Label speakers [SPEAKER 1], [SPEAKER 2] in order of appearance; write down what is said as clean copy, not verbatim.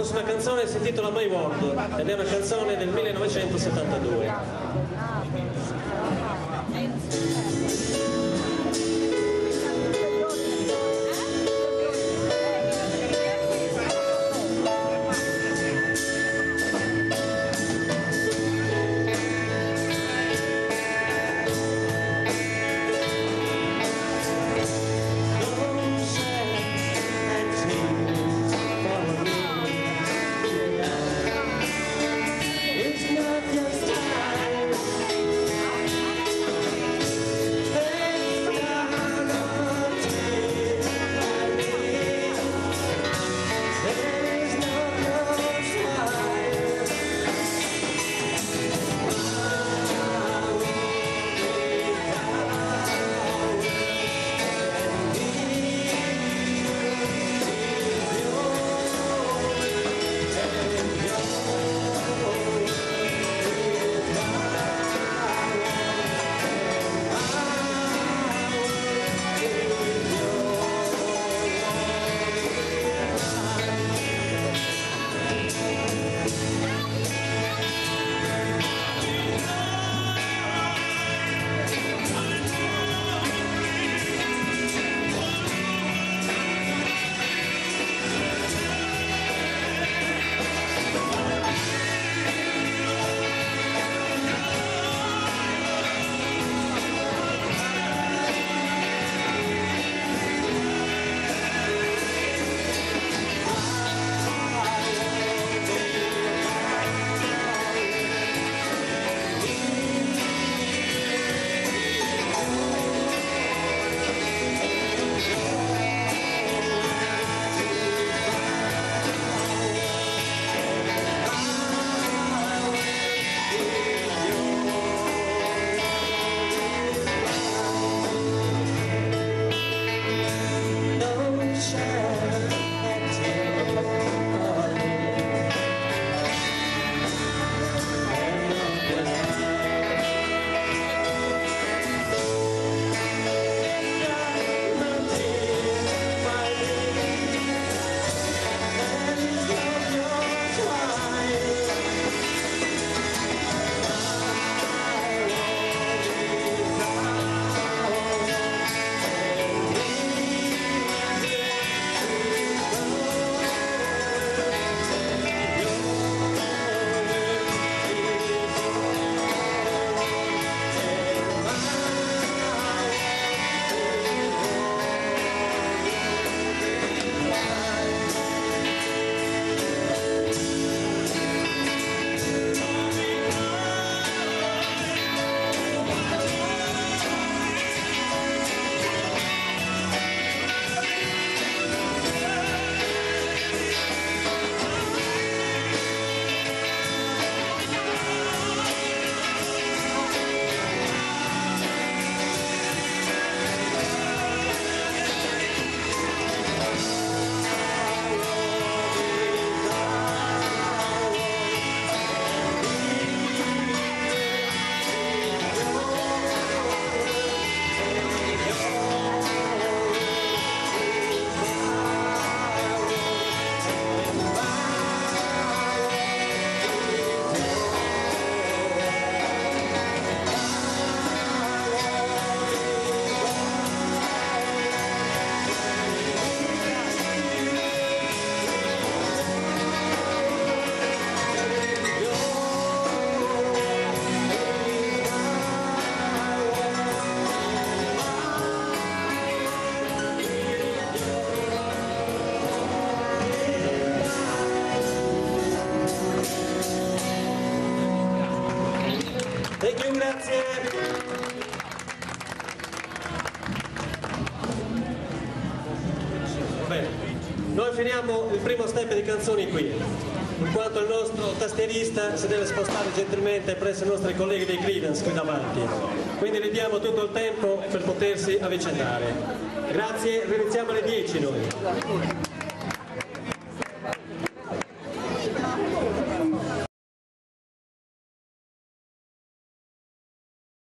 [SPEAKER 1] prossima canzone si intitola My World ed è una canzone del 1972. Grazie. Bene, noi finiamo il primo step di canzoni qui, in quanto il nostro tastierista si deve spostare gentilmente presso i nostri colleghi dei Creedence qui davanti, quindi gli diamo tutto il tempo per potersi avvicendare. Grazie, riniziamo alle 10 noi.